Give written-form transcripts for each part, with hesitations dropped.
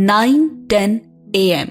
9:10 AM।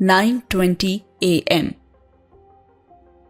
9:20 AM।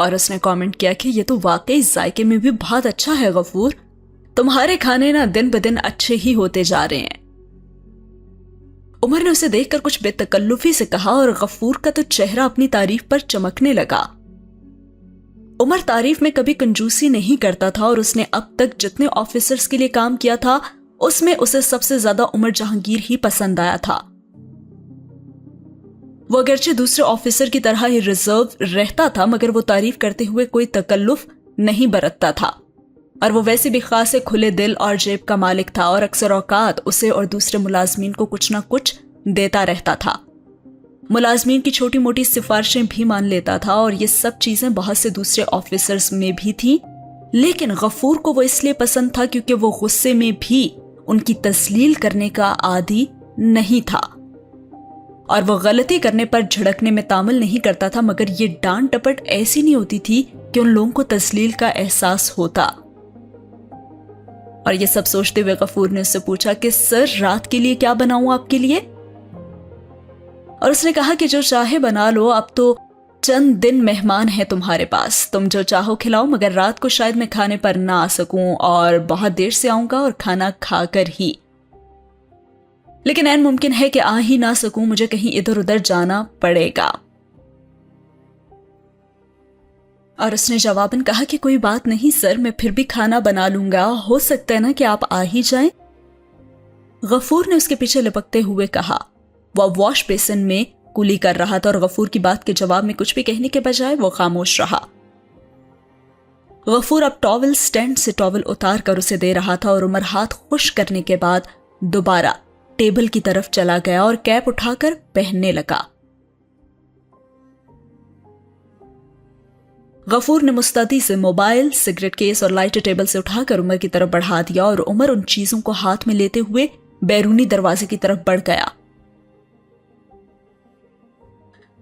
اور اس نے کامنٹ کیا کہ یہ تو واقعی ذائقے میں بھی بہت اچھا ہے غفور، تمہارے کھانے نا دن بدن اچھے ہی ہوتے جا رہے ہیں۔ عمر نے اسے دیکھ کر کچھ بے تکلفی سے کہا اور غفور کا تو چہرہ اپنی تعریف پر چمکنے لگا۔ عمر تعریف میں کبھی کنجوسی نہیں کرتا تھا اور اس نے اب تک جتنے آفیسرز کے لیے کام کیا تھا اس میں اسے سب سے زیادہ عمر جہانگیر ہی پسند آیا تھا۔ وہ اگرچہ دوسرے آفیسر کی طرح ہی ریزرو رہتا تھا مگر وہ تعریف کرتے ہوئے کوئی تکلف نہیں برتتا تھا، اور وہ ویسے بھی خاص کھلے دل اور جیب کا مالک تھا اور اکثر اوقات اسے اور دوسرے ملازمین کو کچھ نہ کچھ دیتا رہتا تھا۔ ملازمین کی چھوٹی موٹی سفارشیں بھی مان لیتا تھا اور یہ سب چیزیں بہت سے دوسرے آفیسرز میں بھی تھیں، لیکن غفور کو وہ اس لیے پسند تھا کیونکہ وہ غصے میں بھی ان کی تذلیل کرنے کا عادی نہیں تھا، اور وہ غلطی کرنے پر جھڑکنے میں تامل نہیں کرتا تھا، مگر یہ ڈانٹ ڈپٹ ایسی نہیں ہوتی تھی کہ ان لوگوں کو تذلیل کا احساس ہوتا۔ اور یہ سب سوچتے ہوئے غفور نے اس سے پوچھا کہ سر رات کے لیے کیا بناؤں آپ کے لیے؟ اور اس نے کہا کہ جو چاہے بنا لو، اب تو چند دن مہمان ہیں تمہارے پاس، تم جو چاہو کھلاؤ، مگر رات کو شاید میں کھانے پر نہ آ سکوں اور بہت دیر سے آؤں گا اور کھانا کھا کر ہی، لیکن عین ممکن ہے کہ آ ہی نہ سکوں، مجھے کہیں ادھر ادھر جانا پڑے گا۔ اور اس نے جواباً کہا کہ کوئی بات نہیں سر، میں پھر بھی کھانا بنا لوں گا، ہو سکتا ہے نا کہ آپ آ ہی جائیں۔ غفور نے اس کے پیچھے لپکتے ہوئے کہا۔ وہ واش بیسن میں کلی کر رہا تھا اور غفور کی بات کے جواب میں کچھ بھی کہنے کے بجائے وہ خاموش رہا۔ غفور اب ٹاول سٹینڈ سے ٹاول اتار کر اسے دے رہا تھا اور عمر ہاتھ خشک کرنے کے بعد دوبارہ ٹیبل کی طرف چلا گیا اور کیپ اٹھا کر پہننے لگا۔ غفور نے مستعدی سے موبائل، سگریٹ کیس اور لائٹر ٹیبل سے اٹھا کر عمر کی طرف بڑھا دیا اور عمر ان چیزوں کو ہاتھ میں لیتے ہوئے بیرونی دروازے کی طرف بڑھ گیا۔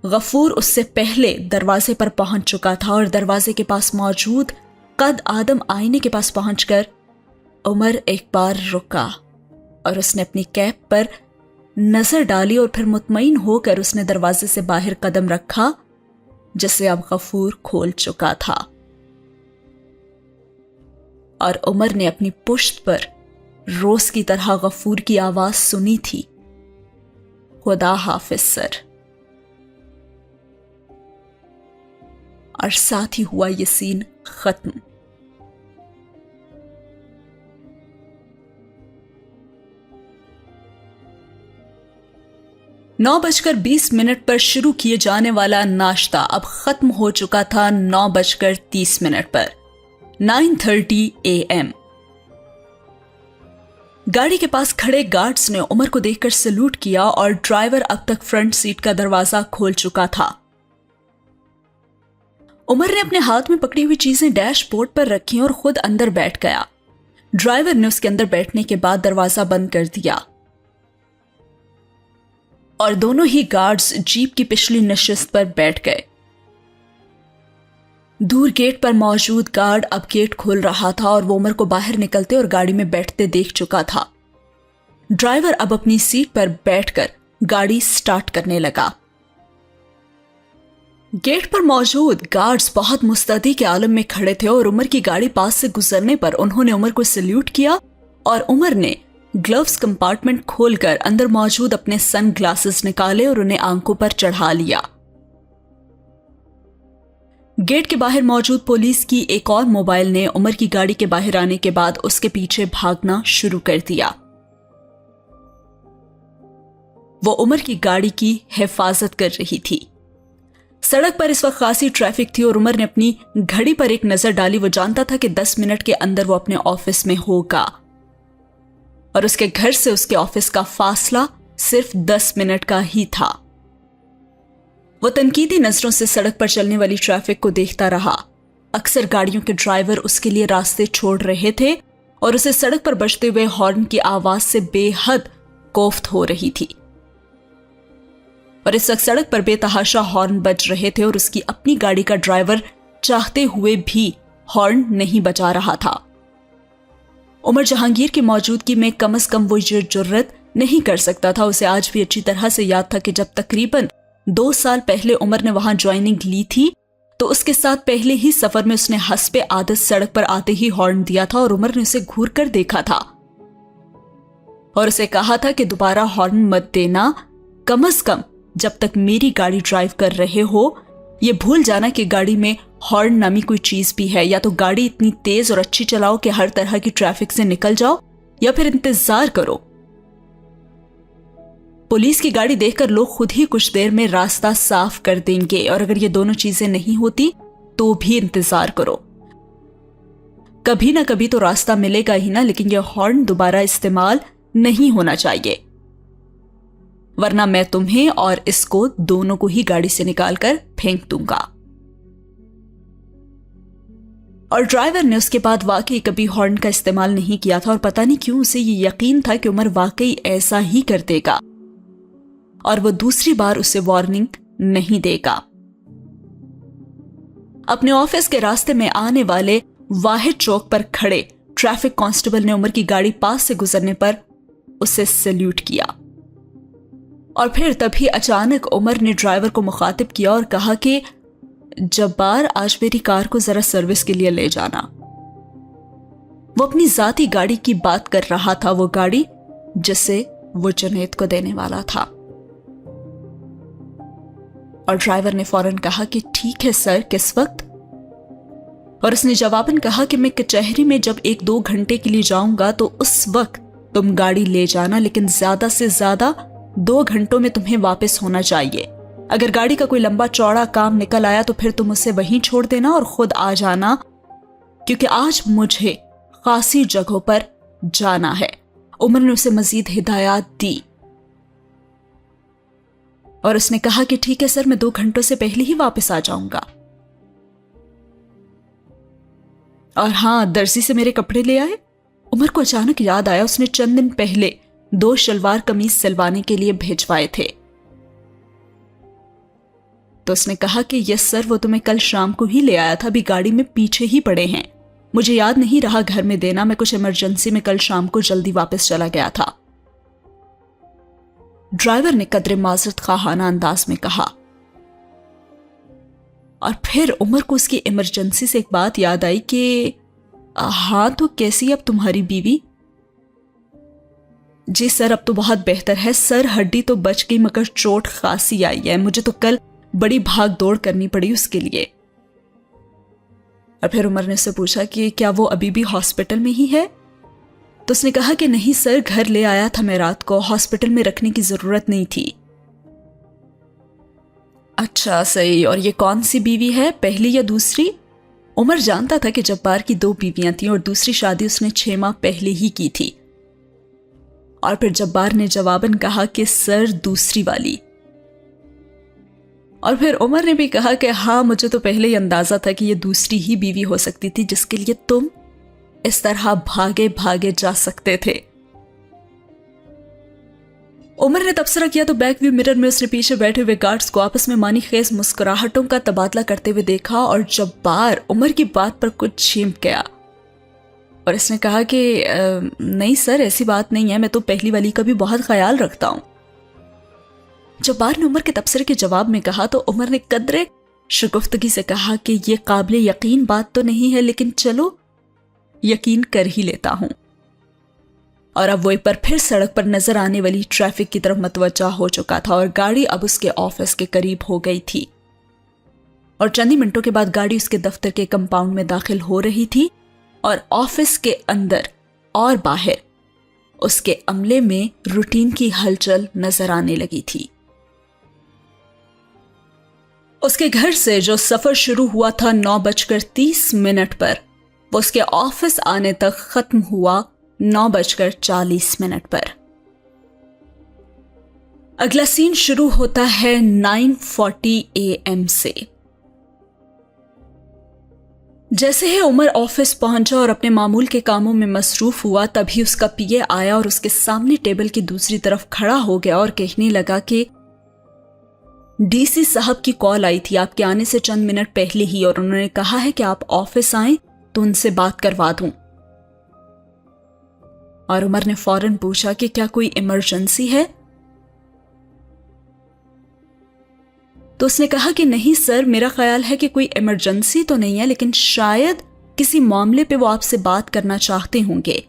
غفور اس سے پہلے دروازے پر پہنچ چکا تھا اور دروازے کے پاس موجود قد آدم آئینے کے پاس پہنچ کر عمر ایک بار رکا اور اس نے اپنی کیپ پر نظر ڈالی اور پھر مطمئن ہو کر اس نے دروازے سے باہر قدم رکھا جسے اب غفور کھول چکا تھا، اور عمر نے اپنی پشت پر روز کی طرح غفور کی آواز سنی تھی، خدا حافظ سر، اور ساتھ ہی ہوا یہ سین ختم۔ نو بج کر 20 منٹ پر شروع کیے جانے والا ناشتہ اب ختم ہو چکا تھا 9:30 پر، 9:30 AM۔ گاڑی کے پاس کھڑے گارڈز نے عمر کو دیکھ کر سلوٹ کیا اور ڈرائیور اب تک فرنٹ سیٹ کا دروازہ کھول چکا تھا۔ عمر نے اپنے ہاتھ میں پکڑی ہوئی چیزیں ڈیش بورڈ پر رکھی اور خود اندر بیٹھ گیا۔ ڈرائیور نے اس کے اندر بیٹھنے کے بعد دروازہ بند کر دیا اور دونوں ہی گارڈز جیپ کی پچھلی نشست پر بیٹھ گئے۔ دور گیٹ پر موجود گارڈ اب گیٹ کھول رہا تھا اور وہ عمر کو باہر نکلتے اور گاڑی میں بیٹھتے دیکھ چکا تھا۔ ڈرائیور اب اپنی سیٹ پر بیٹھ کر گاڑی سٹارٹ کرنے لگا۔ گیٹ پر موجود گارڈز بہت مستعدی کے عالم میں کھڑے تھے اور عمر کی گاڑی پاس سے گزرنے پر انہوں نے عمر کو سلیوٹ کیا اور عمر نے گلوز کمپارٹمنٹ کھول کر اندر موجود اپنے سن گلاسز نکالے اور انہیں آنکھوں پر چڑھا لیا۔ گیٹ کے باہر موجود پولیس کی ایک اور موبائل نے عمر کی گاڑی کے باہر آنے کے بعد اس کے پیچھے بھاگنا شروع کر دیا۔ وہ عمر کی گاڑی کی حفاظت کر رہی تھی۔ سڑک پر اس وقت خاصی ٹریفک تھی اور عمر نے اپنی گھڑی پر ایک نظر ڈالی۔ وہ جانتا تھا کہ 10 منٹ کے اندر وہ اپنے آفس میں ہوگا اور اس کے گھر سے اس کے آفس کا فاصلہ صرف 10 منٹ کا ہی تھا۔ وہ تنقیدی نظروں سے سڑک پر چلنے والی ٹریفک کو دیکھتا رہا۔ اکثر گاڑیوں کے ڈرائیور اس کے لیے راستے چھوڑ رہے تھے اور اسے سڑک پر بجتے ہوئے ہارن کی آواز سے بے حد کوفت ہو رہی تھی، اور اس وقت سڑک پر بے تحاشا ہارن بج رہے تھے اور اس کی اپنی گاڑی کا ڈرائیور چاہتے ہوئے بھی ہارن نہیں بجا رہا تھا۔ عمر جہانگیر کی موجودگی میں کم از کم وہ یہ جرت نہیں کر سکتا تھا۔ اسے آج بھی اچھی طرح سے یاد تھا کہ جب تقریباً 2 سال پہلے عمر نے وہاں جوائننگ لی تھی تو اس کے ساتھ پہلے ہی سفر میں اس نے حسب عادت سڑک پر آتے ہی ہارن دیا تھا اور عمر نے اسے گھور کر دیکھا تھا اور اسے کہا تھا کہ دوبارہ ہارن مت دینا، کم از کم جب تک میری گاڑی ڈرائیو کر رہے ہو۔ یہ بھول جانا کہ گاڑی میں ہارن نامی کوئی چیز بھی ہے، یا تو گاڑی اتنی تیز اور اچھی چلاؤ کہ ہر طرح کی ٹریفک سے نکل جاؤ، یا پھر انتظار کرو۔ پولیس کی گاڑی دیکھ کر لوگ خود ہی کچھ دیر میں راستہ صاف کر دیں گے، اور اگر یہ دونوں چیزیں نہیں ہوتی تو بھی انتظار کرو، کبھی نہ کبھی تو راستہ ملے گا ہی نا، لیکن یہ ہارن دوبارہ استعمال نہیں ہونا چاہیے، ورنہ میں تمہیں اور اس کو دونوں کو ہی گاڑی سے نکال کر پھینک دوں گا۔ اور ڈرائیور نے اس کے بعد واقعی کبھی ہارن کا استعمال نہیں کیا تھا، اور پتہ نہیں کیوں اسے یہ یقین تھا کہ عمر واقعی ایسا ہی کر دے گا اور وہ دوسری بار اسے وارننگ نہیں دے گا۔ اپنے آفس کے راستے میں آنے والے واحد چوک پر کھڑے ٹریفک کانسٹیبل نے عمر کی گاڑی پاس سے گزرنے پر اسے سیلیوٹ کیا، اور پھر تبھی اچانک عمر نے ڈرائیور کو مخاطب کیا اور کہا کہ جبار، آج میری کار کو ذرا سروس کے لیے لے جانا۔ وہ اپنی ذاتی گاڑی کی بات کر رہا تھا، وہ گاڑی جسے وہ جنید کو دینے والا تھا، اور ڈرائیور نے فوراً کہا کہ ٹھیک ہے سر، کس وقت؟ اور اس نے جواباً کہا کہ میں کچہری میں جب 1-2 گھنٹے کے لیے جاؤں گا تو اس وقت تم گاڑی لے جانا، لیکن زیادہ سے زیادہ 2 گھنٹوں میں تمہیں واپس ہونا چاہیے۔ اگر گاڑی کا کوئی لمبا چوڑا کام نکل آیا تو پھر تم اسے وہیں چھوڑ دینا اور خود آ جانا، کیونکہ آج مجھے خاصی جگہوں پر جانا ہے۔ عمر نے اسے مزید ہدایات دی اور اس نے کہا کہ ٹھیک ہے سر، میں 2 گھنٹوں سے پہلے ہی واپس آ جاؤں گا، اور ہاں، درزی سے میرے کپڑے لے آئے۔ عمر کو اچانک یاد آیا اس نے چند دن پہلے 2 شلوار قمیض سلوانے کے لیے بھیجوائے تھے، تو اس نے کہا کہ یس سر، وہ تمہیں کل شام کو ہی لے آیا تھا، ابھی گاڑی میں پیچھے ہی پڑے ہیں، مجھے یاد نہیں رہا گھر میں دینا، میں کچھ ایمرجنسی میں کل شام کو جلدی واپس چلا گیا تھا۔ ڈرائیور نے قدر معذرت خواہانہ انداز میں کہا، اور پھر عمر کو اس کی ایمرجنسی سے ایک بات یاد آئی کہ ہاں تو کیسی اب تمہاری بیوی؟ جی سر، اب تو بہت بہتر ہے سر، ہڈی تو بچ گئی مگر چوٹ خاصی آئی ہے، مجھے تو کل بڑی بھاگ دوڑ کرنی پڑی اس کے لیے۔ اور پھر عمر نے اس سے پوچھا کہ کیا وہ ابھی بھی ہاسپٹل میں ہی ہے؟ تو اس نے کہا کہ نہیں سر، گھر لے آیا تھا میں رات کو، ہاسپٹل میں رکھنے کی ضرورت نہیں تھی۔ اچھا صحیح، اور یہ کون سی بیوی ہے، پہلی یا دوسری؟ عمر جانتا تھا کہ جبار کی 2 بیویاں تھیں اور دوسری شادی اس نے 6 ماہ پہلے ہی کی تھی، اور پھر جبار نے جواباً کہا کہ سر، دوسری والی۔ اور پھر عمر نے بھی کہا کہ ہاں، مجھے تو پہلے ہی اندازہ تھا کہ یہ دوسری ہی بیوی ہو سکتی تھی جس کے لیے تم اس طرح بھاگے بھاگے جا سکتے تھے۔ عمر نے تبصرہ کیا تو بیک ویو مرر میں اس نے پیچھے بیٹھے ہوئے گارڈز کو آپس میں معنی خیز مسکراہٹوں کا تبادلہ کرتے ہوئے دیکھا، اور جبار عمر کی بات پر کچھ چیمپ گیا اور اس نے کہا کہ نہیں سر، ایسی بات نہیں ہے، میں تو پہلی والی کا بھی بہت خیال رکھتا ہوں۔ جبار نے عمر کے تبصرے کے جواب میں کہا تو عمر نے قدرے شگفتگی سے کہا کہ یہ قابل یقین بات تو نہیں ہے، لیکن چلو یقین کر ہی لیتا ہوں۔ اور اب وہ ایک بار پھر سڑک پر نظر آنے والی ٹریفک کی طرف متوجہ ہو چکا تھا، اور گاڑی اب اس کے آفس کے قریب ہو گئی تھی، اور چند ہی منٹوں کے بعد گاڑی اس کے دفتر کے کمپاؤنڈ میں داخل ہو رہی تھی، اور آفس کے اندر اور باہر اس کے عملے میں روٹین کی ہلچل نظر آنے لگی تھی۔ اس کے گھر سے جو سفر شروع ہوا تھا 9:30 پر، وہ اس کے آفس آنے تک ختم ہوا 9:40 پر۔ اگلا سین شروع ہوتا ہے 9:40 AM سے۔ جیسے ہی عمر آفس پہنچا اور اپنے معمول کے کاموں میں مصروف ہوا، تبھی اس کا پی اے آیا اور اس کے سامنے ٹیبل کی دوسری طرف کھڑا ہو گیا اور کہنے لگا کہ ڈی سی صاحب کی کال آئی تھی آپ کے آنے سے چند منٹ پہلے ہی، اور انہوں نے کہا ہے کہ آپ آفس آئیں تو ان سے بات کروا دوں۔ اور عمر نے فوراً پوچھا کہ کیا کوئی ایمرجنسی ہے؟ تو اس نے کہا کہ نہیں سر، میرا خیال ہے کہ کوئی ایمرجنسی تو نہیں ہے، لیکن شاید کسی معاملے پہ وہ آپ سے بات کرنا چاہتے ہوں گے۔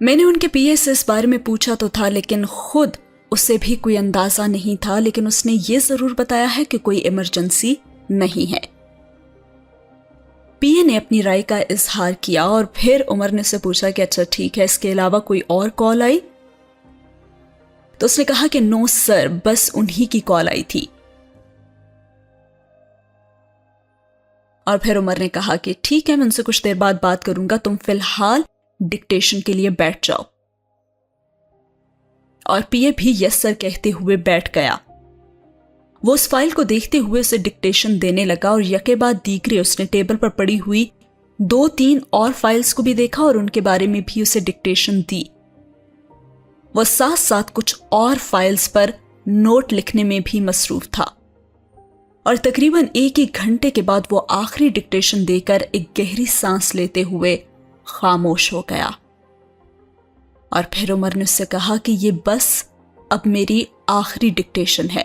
میں نے ان کے پی اے سے اس بارے میں پوچھا تو تھا، لیکن خود اسے بھی کوئی اندازہ نہیں تھا، لیکن اس نے یہ ضرور بتایا ہے کہ کوئی ایمرجنسی نہیں ہے۔ پی اے نے اپنی رائے کا اظہار کیا اور پھر عمر نے اسے پوچھا کہ اچھا ٹھیک ہے، اس کے علاوہ کوئی اور کال آئی؟ تو اس نے کہا کہ نو سر، بس انہی کی کال آئی تھی۔ اور پھر عمر نے کہا کہ ٹھیک ہے، میں ان سے کچھ دیر بعد بات کروں گا، تم فی الحال ڈکٹیشن کے لیے بیٹھ جاؤ۔ اور پی اے بھی یس سر کہتے ہوئے بیٹھ گیا۔ وہ اس فائل کو دیکھتے ہوئے اسے ڈکٹیشن دینے لگا اور یکے بعد دیگرے اس نے ٹیبل پر پڑی ہوئی 2-3 اور فائلز کو بھی دیکھا اور ان کے بارے میں بھی اسے ڈکٹیشن دی۔ وہ ساتھ ساتھ کچھ اور فائلز پر نوٹ لکھنے میں بھی مصروف تھا، اور تقریباً 1 گھنٹے کے بعد وہ آخری ڈکٹیشن دے کر ایک گہری سانس لیتے ہوئے خاموش ہو گیا۔ اور پھر عمر نے اس سے کہا کہ یہ بس اب میری آخری ڈکٹیشن ہے،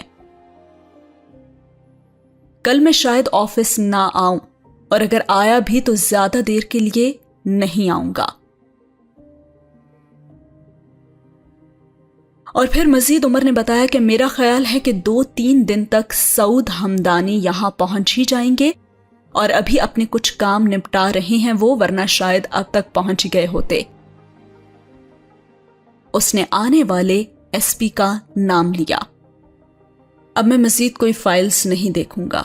کل میں شاید آفس نہ آؤں، اور اگر آیا بھی تو زیادہ دیر کے لیے نہیں آؤں گا۔ اور پھر مزید عمر نے بتایا کہ میرا خیال ہے کہ 2-3 دن تک سعود ہمدانی یہاں پہنچ ہی جائیں گے، اور ابھی اپنے کچھ کام نپٹا رہے ہیں وہ، ورنہ شاید اب تک پہنچ گئے ہوتے۔ اس نے آنے والے ایس پی کا نام لیا۔ اب میں مزید کوئی فائلز نہیں دیکھوں گا،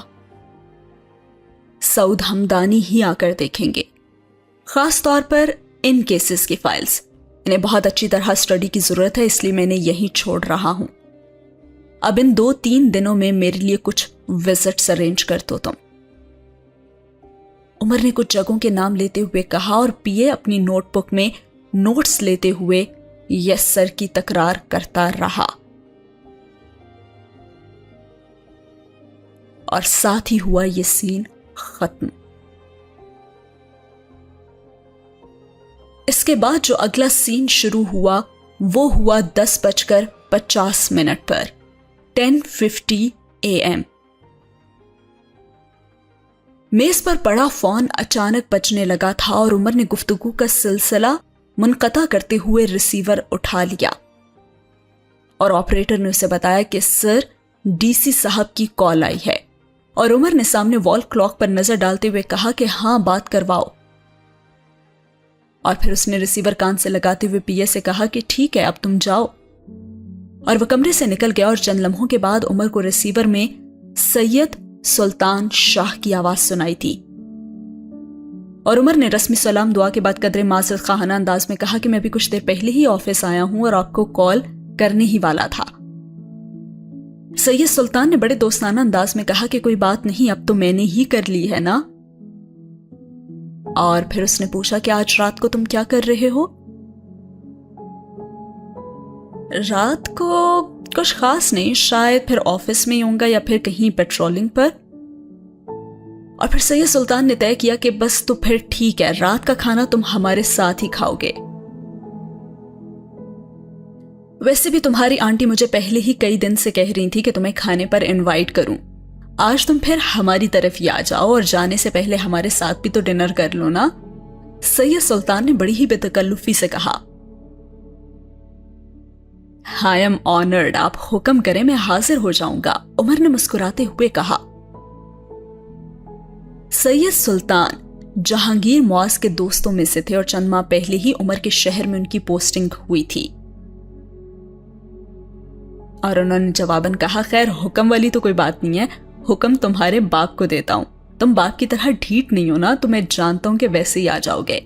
سعود ہمدانی ہی آ کر دیکھیں گے، خاص طور پر ان کیسز کی فائلز۔ انہیں بہت اچھی طرح اسٹڈی کی ضرورت ہے، اس لیے میں نے یہیں چھوڑ رہا ہوں۔ اب ان 2-3 دنوں میں میرے لیے کچھ وزٹس ارینج کر دو تم۔ عمر نے کچھ جگہوں کے نام لیتے ہوئے کہا، اور پی اے اپنی نوٹ بک میں نوٹس لیتے ہوئے یس سر کی تکرار کرتا رہا، اور ساتھ ہی ہوا یہ سین ختم۔ اس کے بعد جو اگلا سین شروع ہوا وہ ہوا 10:50 پر، 10:50 AM۔ میز پر پڑا فون اچانک بجنے لگا تھا اور عمر نے گفتگو کا سلسلہ منقطع کرتے ہوئے ریسیور اٹھا لیا، اور آپریٹر نے اسے بتایا کہ سر ڈی سی صاحب کی کال آئی ہے، اور عمر نے سامنے وال کلاک پر نظر ڈالتے ہوئے کہا کہ ہاں بات کرواؤ۔ اور پھر اس نے ریسیور کان سے لگاتے ہوئے پی اے سے کہا کہ ٹھیک ہے اب تم جاؤ، اور وہ کمرے سے نکل گیا۔ اور چند لمحوں کے بعد عمر کو ریسیور میں سید سلطان شاہ کی آواز سنائی تھی، اور عمر نے رسمی سلام دعا کے بعد قدرے معذرت خواہانہ انداز میں کہا کہ میں بھی کچھ دیر پہلے ہی آفس آیا ہوں اور آپ کو کال کرنے ہی والا تھا۔ سید سلطان نے بڑے دوستانہ انداز میں کہا کہ کوئی بات نہیں، اب تو میں نے ہی کر لی ہے نا۔ اور پھر اس نے پوچھا کہ آج رات کو تم کیا کر رہے ہو؟ رات کو کچھ خاص نہیں، شاید پھر آفس میں ہی ہوں گا یا پھر کہیں پیٹرولنگ پر۔ اور پھر سید سلطان نے طے کیا کہ بس تو پھر ٹھیک ہے، رات کا کھانا تم ہمارے ساتھ ہی کھاؤ گے۔ ویسے بھی تمہاری آنٹی مجھے پہلے ہی کئی دن سے کہہ رہی تھی کہ تمہیں کھانے پر انوائٹ کروں، آج تم پھر ہماری طرف ہی آ جاؤ، اور جانے سے پہلے ہمارے ساتھ بھی تو ڈنر کر لو نا۔ سید سلطان نے بڑی ہی بے تکلفی سے کہا۔ I am honored، آپ حکم کریں میں حاضر ہو جاؤں گا، عمر نے مسکراتے ہوئے کہا۔ سید سلطان جہانگیر معاذ کے دوستوں میں سے تھے اور چند ماہ پہلے ہی عمر کے شہر میں ان کی پوسٹنگ ہوئی تھی، اور انہوں نے جواباً کہا خیر حکم والی تو کوئی بات نہیں ہے، حکم تمہارے باپ کو دیتا ہوں، تم باپ کی طرح ڈھیٹ نہیں ہو نا، تو میں جانتا ہوں کہ ویسے ہی آ جاؤ گے۔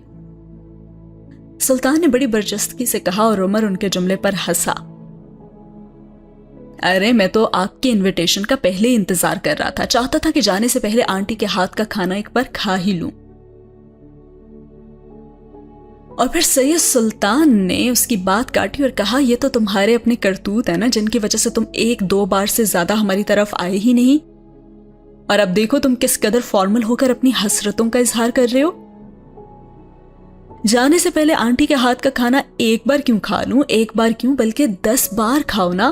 سلطان نے بڑی برجستگی سے کہا اور عمر ان کے جملے پر ہنسا۔ ارے میں تو آپ کے انویٹیشن کا پہلے ہی انتظار کر رہا تھا، چاہتا تھا کہ جانے سے پہلے آنٹی کے ہاتھ کا کھانا ایک بار کھا ہی لوں۔ اور پھر سید سلطان نے اس کی بات کاٹی اور کہا یہ تو تمہارے اپنے کرتوت ہے نا، جن کی وجہ سے تم 1-2 بار سے زیادہ ہماری طرف آئے ہی نہیں، اور اب دیکھو تم کس قدر فارمل ہو کر اپنی حسرتوں کا اظہار کر رہے ہو۔ جانے سے پہلے آنٹی کے ہاتھ کا کھانا ایک بار کیوں کھا لوں، ایک بار کیوں بلکہ 10 بار کھاؤ نا،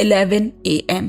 11 AM।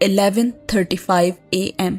11:35 AM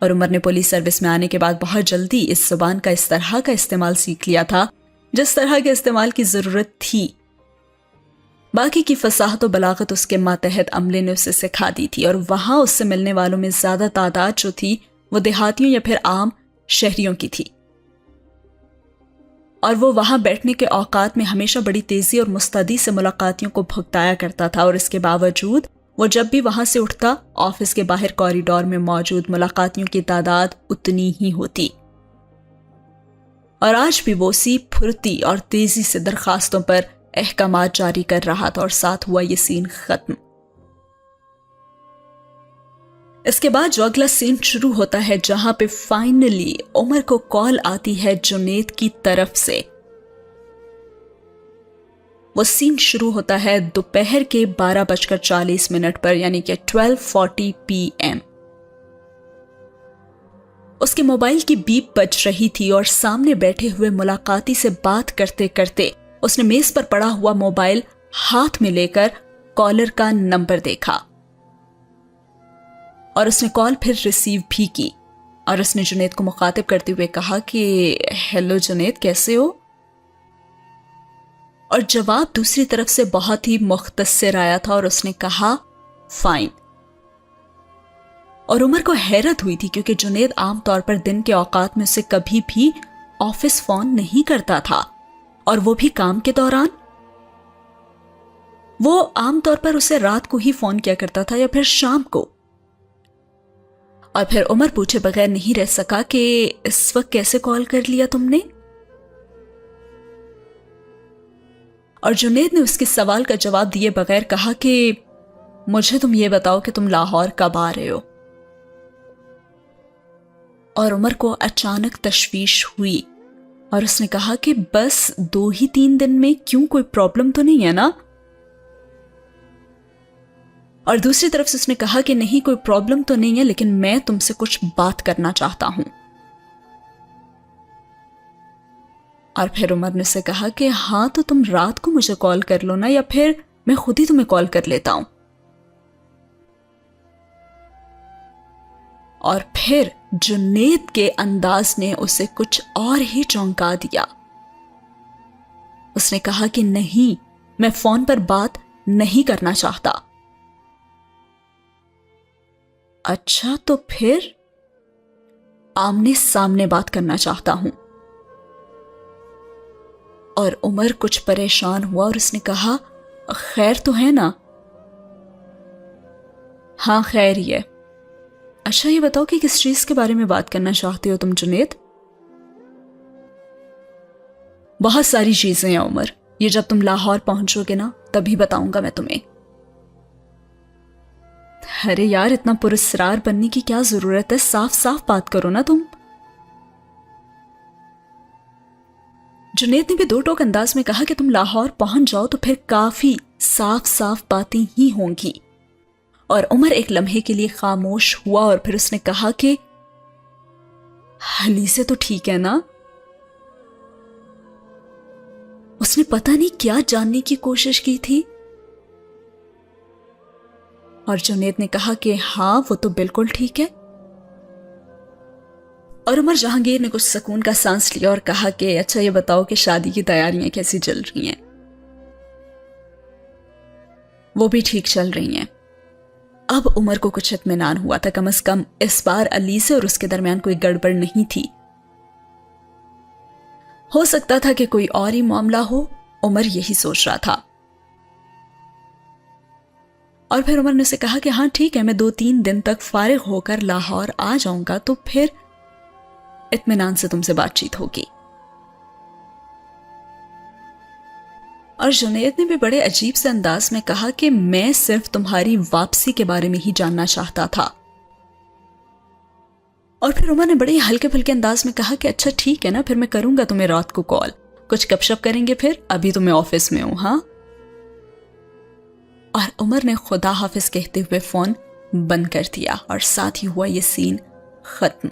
اور عمر نے پولیس سروس میں آنے کے بعد بہت جلدی اس زبان کا اس طرح کا استعمال سیکھ لیا تھا جس طرح کے استعمال کی ضرورت تھی۔ باقی کی فصاحت و بلاغت اس کے ماتحت عملے نے اسے سکھا دی تھی، اور وہاں اس سے ملنے والوں میں زیادہ تعداد جو تھی وہ دیہاتیوں یا پھر عام شہریوں کی تھی، اور وہ وہاں بیٹھنے کے اوقات میں ہمیشہ بڑی تیزی اور مستعدی سے ملاقاتیوں کو بھگتایا کرتا تھا، اور اس کے باوجود وہ جب بھی وہاں سے اٹھتا آفس کے باہر کوریڈور میں موجود ملاقاتیوں کی تعداد اتنی ہی ہوتی، اور آج بھی وہ اسی پھرتی اور تیزی سے درخواستوں پر احکامات جاری کر رہا تھا، اور ساتھ ہوا یہ سین ختم۔ اس کے بعد جو اگلا سین شروع ہوتا ہے جہاں پہ فائنلی عمر کو کال آتی ہے جنید کی طرف سے، وہ سین شروع ہوتا ہے دوپہر کے 12:40 پر، یعنی کہ 12:40 PM۔ اس کے موبائل کی بیپ بج رہی تھی اور سامنے بیٹھے ہوئے ملاقاتی سے بات کرتے کرتے اس نے میز پر پڑا ہوا موبائل ہاتھ میں لے کر کالر کا نمبر دیکھا، اور اس نے کال پھر ریسیو بھی کی، اور اس نے جنید کو مخاطب کرتے ہوئے کہا کہ ہیلو جنید، کیسے ہو؟ اور جواب دوسری طرف سے بہت ہی مختصر آیا تھا، اور اس نے کہا فائن۔ اور عمر کو حیرت ہوئی تھی کیونکہ جنید عام طور پر دن کے اوقات میں اسے کبھی بھی آفس فون نہیں کرتا تھا، اور وہ بھی کام کے دوران۔ وہ عام طور پر اسے رات کو ہی فون کیا کرتا تھا یا پھر شام کو۔ اور پھر عمر پوچھے بغیر نہیں رہ سکا کہ اس وقت کیسے کال کر لیا تم نے؟ اور جنید نے اس کے سوال کا جواب دیے بغیر کہا کہ مجھے تم یہ بتاؤ کہ تم لاہور کب آ رہے ہو؟ اور عمر کو اچانک تشویش ہوئی، اور اس نے کہا کہ بس 2-3 دن میں، کیوں کوئی پرابلم تو نہیں ہے نا؟ اور دوسری طرف سے اس نے کہا کہ نہیں، کوئی پرابلم تو نہیں ہے، لیکن میں تم سے کچھ بات کرنا چاہتا ہوں۔ اور پھر عمر نے اسے کہا کہ ہاں تو تم رات کو مجھے کال کر لو نا، یا پھر میں خود ہی تمہیں کال کر لیتا ہوں۔ اور پھر جنید کے انداز نے اسے کچھ اور ہی چونکا دیا۔ اس نے کہا کہ نہیں، میں فون پر بات نہیں کرنا چاہتا۔ اچھا تو پھر؟ آمنے سامنے بات کرنا چاہتا ہوں۔ اور عمر کچھ پریشان ہوا اور اس نے کہا خیر تو ہے نا؟ ہاں خیر ہی ہے۔ اچھا یہ بتاؤ کہ کس چیز کے بارے میں بات کرنا چاہتے ہو تم جنید؟ بہت ساری چیزیں ہیں عمر، یہ جب تم لاہور پہنچو گے نا تبھی بتاؤں گا میں تمہیں۔ ارے یار اتنا پراسرار بننے کی کیا ضرورت ہے، صاف صاف بات کرو نا تم۔ جنید نے بھی دو ٹوک انداز میں کہا کہ تم لاہور پہنچ جاؤ تو پھر کافی صاف صاف باتیں ہی ہوں گی۔ اور عمر ایک لمحے کے لیے خاموش ہوا اور پھر اس نے کہا کہ حلی سے تو ٹھیک ہے نا؟ اس نے پتہ نہیں کیا جاننے کی کوشش کی تھی۔ اور جنید نے کہا کہ ہاں وہ تو بالکل ٹھیک ہے۔ اور عمر جہانگیر نے کچھ سکون کا سانس لیا اور کہا کہ اچھا یہ بتاؤ کہ شادی کی تیاریاں کیسی چل رہی ہیں؟ وہ بھی ٹھیک چل رہی ہیں۔ اب عمر کو کچھ اطمینان ہوا تھا، کم از کم اس بار علی سے اور اس کے درمیان کوئی گڑبڑ نہیں تھی۔ ہو سکتا تھا کہ کوئی اور ہی معاملہ ہو، عمر یہی سوچ رہا تھا۔ اور پھر عمر نے اسے کہا کہ ہاں ٹھیک ہے، میں 2-3 دن تک فارغ ہو کر لاہور آ جاؤں گا تو پھر اطمینان سے تم سے بات چیت ہوگی۔ اور جنید نے بھی بڑے عجیب سے انداز میں کہا کہ میں صرف تمہاری واپسی کے بارے میں ہی جاننا چاہتا تھا۔ اور پھر عمر نے بڑے ہلکے پھلکے انداز میں کہا کہ اچھا ٹھیک ہے نا، پھر میں کروں گا تمہیں رات کو کال، کچھ گپ شپ کریں گے، پھر ابھی تو میں آفس میں ہوں۔ ہاں۔ اور عمر نے خدا حافظ کہتے ہوئے فون بند کر دیا اور ساتھ ہی ہوا یہ سین ختم۔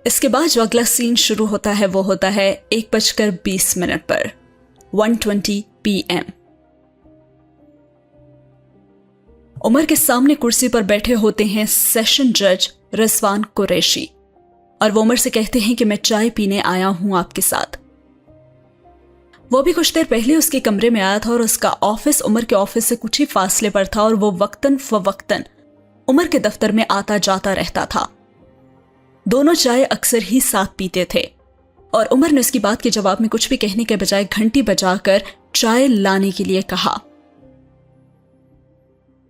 اس کے بعد جو اگلا سین شروع ہوتا ہے وہ ہوتا ہے 1:20 پر 1:20 PM۔ عمر کے سامنے کرسی پر بیٹھے ہوتے ہیں سیشن جج رضوان قریشی اور وہ عمر سے کہتے ہیں کہ میں چائے پینے آیا ہوں آپ کے ساتھ۔ وہ بھی کچھ دیر پہلے اس کے کمرے میں آیا تھا اور اس کا آفس عمر کے آفس سے کچھ ہی فاصلے پر تھا اور وہ وقتاً فوقتاً عمر کے دفتر میں آتا جاتا رہتا تھا۔ دونوں چائے اکثر ہی ساتھ پیتے تھے اور عمر نے اس کی بات کے جواب میں کچھ بھی کہنے کے بجائے گھنٹی بجا کر چائے لانے کے لیے کہا،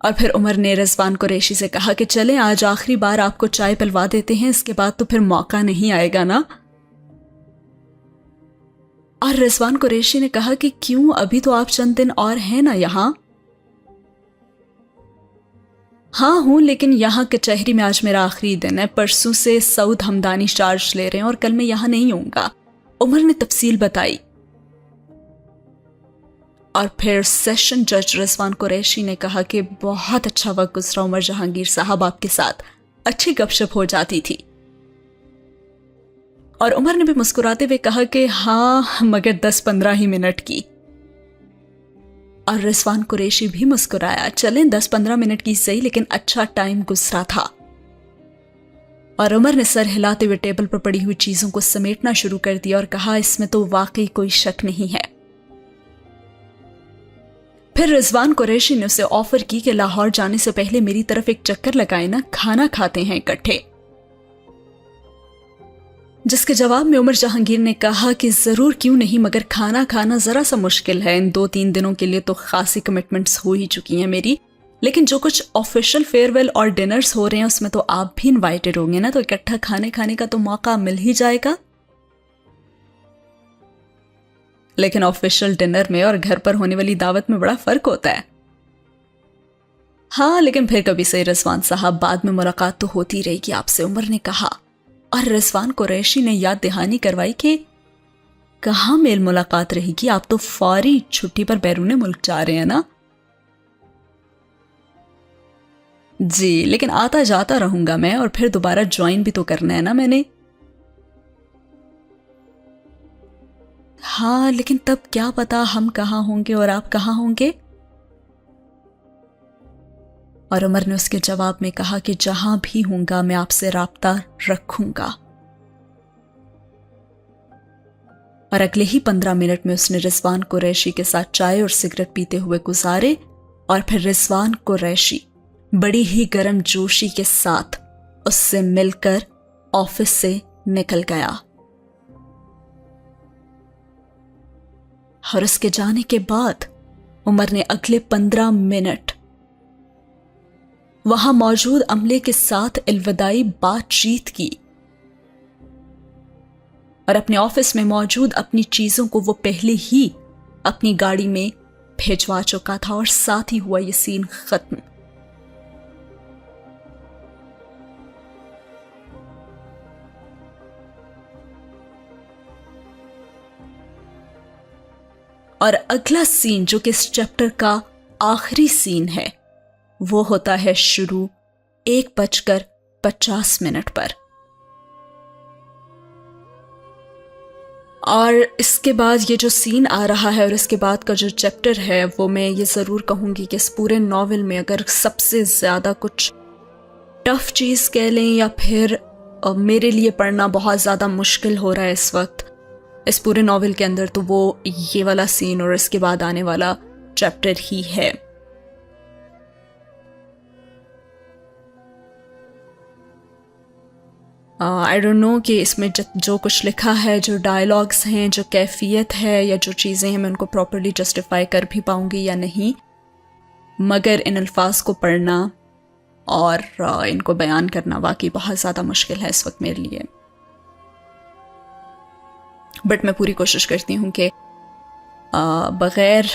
اور پھر عمر نے رضوان قریشی سے کہا کہ چلیں آج آخری بار آپ کو چائے پلوا دیتے ہیں، اس کے بعد تو پھر موقع نہیں آئے گا نا۔ اور رضوان قریشی نے کہا کہ کیوں، ابھی تو آپ چند دن اور ہیں نا یہاں؟ ہاں ہوں، لیکن یہاں کچہری میں آج میرا آخری دن ہے، پرسوں سے سعود ہمدانی چارج لے رہے ہیں اور کل میں یہاں نہیں ہوں گا۔ عمر نے تفصیل بتائی اور پھر سیشن جج رضوان قریشی نے کہا کہ بہت اچھا وقت گزرا عمر جہانگیر صاحب آپ کے ساتھ، اچھی گپ شپ ہو جاتی تھی۔ اور عمر نے بھی مسکراتے ہوئے کہا کہ ہاں مگر 10-15 ہی منٹ کی۔ اور رضوان قریشی بھی مسکرایا، چلیں 10-15 منٹ کی صحیح لیکن اچھا ٹائم گزرا تھا۔ اور عمر نے سر ہلاتے ہوئے ٹیبل پر پڑی ہوئی چیزوں کو سمیٹنا شروع کر دیا اور کہا اس میں تو واقعی کوئی شک نہیں ہے۔ پھر رضوان قریشی نے اسے آفر کی کہ لاہور جانے سے پہلے میری طرف ایک چکر لگائے نا، کھانا کھاتے ہیں اکٹھے۔ جس کے جواب میں عمر جہانگیر نے کہا کہ ضرور، کیوں نہیں، مگر کھانا کھانا ذرا سا مشکل ہے، ان 2-3 دنوں کے لیے تو خاصی کمٹمنٹس ہو ہی چکی ہیں میری، لیکن جو کچھ آفیشل فیئر ویل اور ڈنرز ہو رہے ہیں اس میں تو آپ بھی انوائٹڈ ہوں گے نا، تو اکٹھا کھانے کا تو موقع مل ہی جائے گا۔ لیکن آفیشل ڈنر میں اور گھر پر ہونے والی دعوت میں بڑا فرق ہوتا ہے۔ ہاں لیکن پھر کبھی سے رضوان صاحب، بعد میں ملاقات تو ہوتی رہے گی آپ سے، عمر نے کہا۔ اور رضوان قریشی نے یاد دہانی کروائی کہ کہاں میل ملاقات رہے گی، آپ تو فوری چھٹی پر بیرون ملک جا رہے ہیں نا؟ جی لیکن آتا جاتا رہوں گا میں، اور پھر دوبارہ جوائن بھی تو کرنا ہے نا میں نے۔ ہاں لیکن تب کیا پتا ہم کہاں ہوں گے اور آپ کہاں ہوں گے؟ اور عمر نے اس کے جواب میں کہا کہ جہاں بھی ہوں گا میں آپ سے رابطہ رکھوں گا۔ اور اگلے ہی 15 منٹ میں اس نے رضوان قریشی کے ساتھ چائے اور سگریٹ پیتے ہوئے گزارے، اور پھر رضوان قریشی بڑی ہی گرم جوشی کے ساتھ اس سے مل کر آفس سے نکل گیا۔ اور اس کے جانے کے بعد عمر نے اگلے 15 منٹ وہاں موجود عملے کے ساتھ الوداعی بات چیت کی، اور اپنے آفس میں موجود اپنی چیزوں کو وہ پہلے ہی اپنی گاڑی میں بھیجوا چکا تھا، اور ساتھ ہی ہوا یہ سین ختم۔ اور اگلا سین جو کہ اس چیپٹر کا آخری سین ہے وہ ہوتا ہے شروع 1:50 پر۔ اور اس کے بعد یہ جو سین آ رہا ہے اور اس کے بعد کا جو چیپٹر ہے وہ میں یہ ضرور کہوں گی کہ اس پورے ناول میں اگر سب سے زیادہ کچھ ٹف چیز کہہ لیں یا پھر میرے لیے پڑھنا بہت زیادہ مشکل ہو رہا ہے اس وقت اس پورے ناول کے اندر، تو وہ یہ والا سین اور اس کے بعد آنے والا چیپٹر ہی ہے۔ آئی ڈونٹ نو کہ اس میں جو کچھ لکھا ہے، جو ڈائلاگس ہیں، جو کیفیت ہے یا جو چیزیں ہیں، میں ان کو پراپرلی جسٹیفائی کر بھی پاؤں گی یا نہیں، مگر ان الفاظ کو پڑھنا اور ان کو بیان کرنا واقعی بہت زیادہ مشکل ہے اس وقت میرے لیے۔ بٹ میں پوری کوشش کرتی ہوں کہ بغیر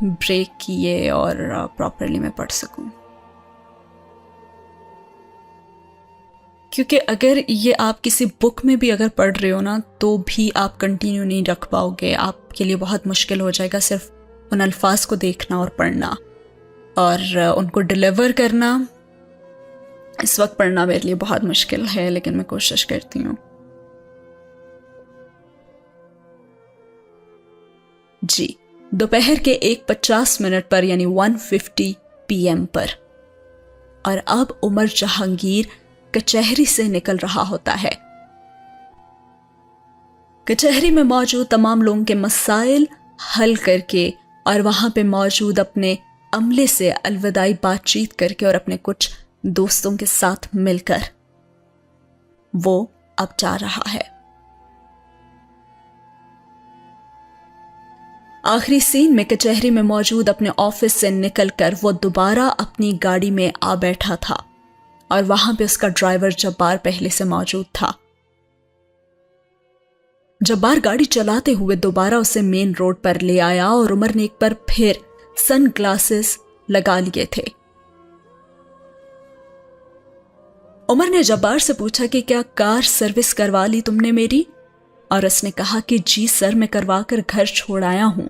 بریک کیے اور پراپرلی میں پڑھ سکوں، کیونکہ اگر یہ آپ کسی بک میں بھی اگر پڑھ رہے ہو نا تو بھی آپ کنٹینیو نہیں رکھ پاؤ گے، آپ کے لیے بہت مشکل ہو جائے گا صرف ان الفاظ کو دیکھنا اور پڑھنا، اور ان کو ڈیلیور کرنا اس وقت پڑھنا میرے لیے بہت مشکل ہے، لیکن میں کوشش کرتی ہوں۔ جی، دوپہر کے 1:50 پر یعنی 1:50 PM پر اور اب عمر جہانگیر کچہری سے نکل رہا ہوتا ہے۔ کچہری میں موجود تمام لوگوں کے مسائل حل کر کے اور وہاں پہ موجود اپنے عملے سے الوداعی بات چیت کر کے اور اپنے کچھ دوستوں کے ساتھ مل کر وہ اب جا رہا ہے۔ آخری سین میں کچہری میں موجود اپنے آفس سے نکل کر وہ دوبارہ اپنی گاڑی میں آ بیٹھا تھا اور وہاں پہ اس کا ڈرائیور جبار پہلے سے موجود تھا۔ جبار گاڑی چلاتے ہوئے دوبارہ اسے مین روڈ پر لے آیا اور عمر نے ایک بار پھر سن گلاسز لگا لیے تھے۔ عمر نے جبار سے پوچھا کہ کیا کار سروس کروا لی تم نے میری؟ اور اس نے کہا کہ جی سر، میں کروا کر گھر چھوڑ آیا ہوں۔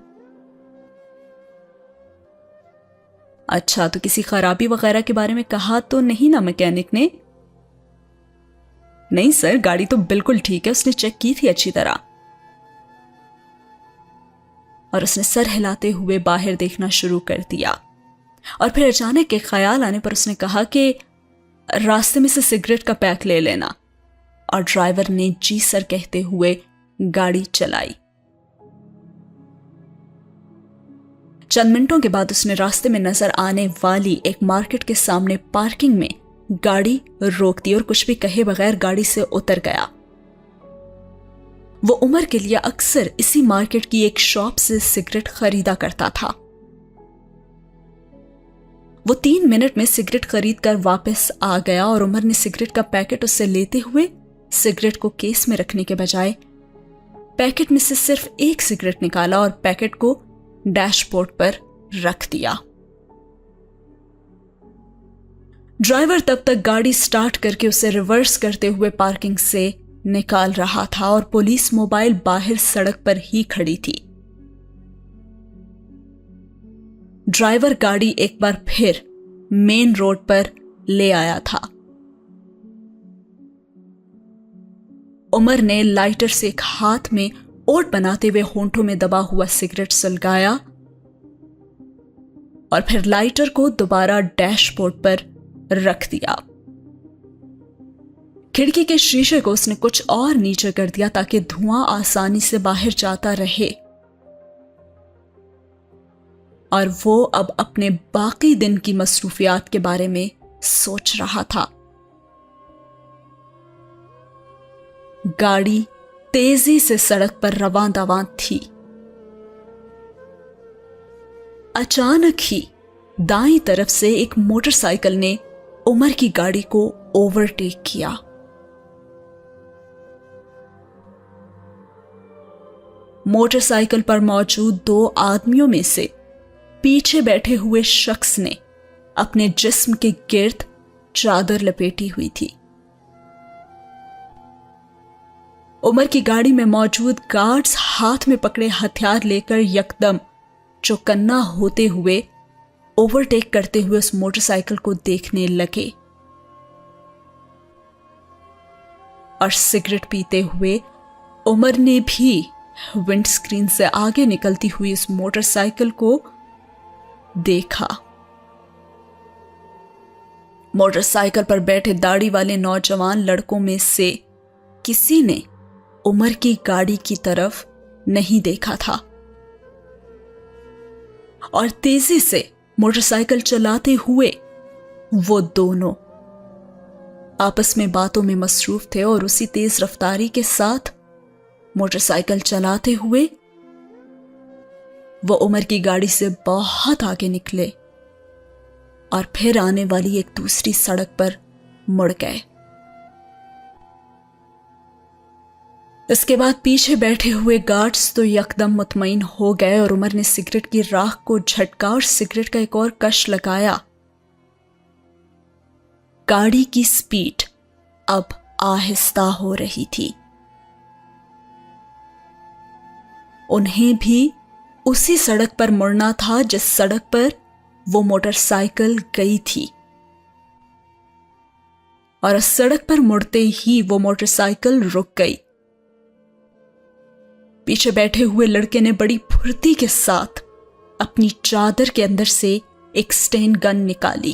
اچھا، تو کسی خرابی وغیرہ کے بارے میں کہا تو نہیں نا میکینک نے؟ نہیں سر، گاڑی تو بالکل ٹھیک ہے، اس نے چیک کی تھی اچھی طرح۔ اور اس نے سر ہلاتے ہوئے باہر دیکھنا شروع کر دیا اور پھر اچانک ایک خیال آنے پر اس نے کہا کہ راستے میں سے سگریٹ کا پیک لے لینا، اور ڈرائیور نے جی سر کہتے ہوئے گاڑی چلائی۔ چند منٹوں کے بعد اس نے راستے میں نظر آنے والی ایک مارکیٹ کے سامنے پارکنگ میں گاڑی روک دی اور کچھ بھی کہے بغیر گاڑی سے اتر گیا۔ وہ عمر کے لیے اکثر اسی مارکیٹ کی ایک شاپ سے سگریٹ خریدا کرتا تھا۔ وہ 3 منٹ میں سگریٹ خرید کر واپس آ گیا اور عمر نے سگریٹ کا پیکٹ اس سے لیتے ہوئے سگریٹ کو کیس میں رکھنے کے بجائے پیکٹ میں سے صرف ایک سگریٹ نکالا اور پیکٹ کو ڈیش بورڈ پر رکھ دیا۔ ڈرائیور تب تک گاڑی سٹارٹ کر کے اسے ریورس کرتے ہوئے پارکنگ سے نکال رہا تھا اور پولیس موبائل باہر سڑک پر ہی کھڑی تھی۔ ڈرائیور گاڑی ایک بار پھر مین روڈ پر لے آیا تھا۔ عمر نے لائٹر سے ایک ہاتھ میں اوٹ بناتے ہوئے ہونٹوں میں دبا ہوا سگریٹ سلگایا اور پھر لائٹر کو دوبارہ ڈیش بورڈ پر رکھ دیا۔ کھڑکی کے شیشے کو اس نے کچھ اور نیچے کر دیا تاکہ دھواں آسانی سے باہر جاتا رہے، اور وہ اب اپنے باقی دن کی مصروفیات کے بارے میں سوچ رہا تھا۔ گاڑی تیزی سے سڑک پر رواں دواں تھی۔ اچانک ہی دائیں طرف سے ایک موٹر سائیکل نے عمر کی گاڑی کو اوورٹیک کیا۔ موٹر سائیکل پر موجود 2 آدمیوں میں سے پیچھے بیٹھے ہوئے شخص نے اپنے جسم کے گرد چادر لپیٹی ہوئی تھی۔ عمر کی گاڑی میں موجود گارڈز ہاتھ میں پکڑے ہتھیار لے کر یکدم چوکنا ہوتے ہوئے اوورٹیک کرتے ہوئے اس موٹر سائیکل کو دیکھنے لگے اور سگریٹ پیتے ہوئے عمر نے بھی ونڈ سکرین سے آگے نکلتی ہوئی اس موٹر سائیکل کو دیکھا۔ موٹر سائیکل پر بیٹھے داڑھی والے نوجوان لڑکوں میں سے کسی نے عمر کی گاڑی کی طرف نہیں دیکھا تھا اور تیزی سے موٹر سائیکل چلاتے ہوئے وہ دونوں آپس میں باتوں میں مصروف تھے اور اسی تیز رفتاری کے ساتھ موٹر سائیکل چلاتے ہوئے وہ عمر کی گاڑی سے بہت آگے نکلے اور پھر آنے والی ایک دوسری سڑک پر مڑ گئے۔ اس کے بعد پیچھے بیٹھے ہوئے گارڈز تو یکدم مطمئن ہو گئے اور عمر نے سگریٹ کی راکھ کو جھٹکا اور سگریٹ کا ایک اور کش لگایا۔ گاڑی کی سپیڈ اب آہستہ ہو رہی تھی۔ انہیں بھی اسی سڑک پر مڑنا تھا جس سڑک پر وہ موٹر سائیکل گئی تھی، اور اس سڑک پر مڑتے ہی وہ موٹر سائیکل رک گئی۔ پیچھے بیٹھے ہوئے لڑکے نے بڑی پھرتی کے ساتھ اپنی چادر کے اندر سے ایک سٹین گن نکالی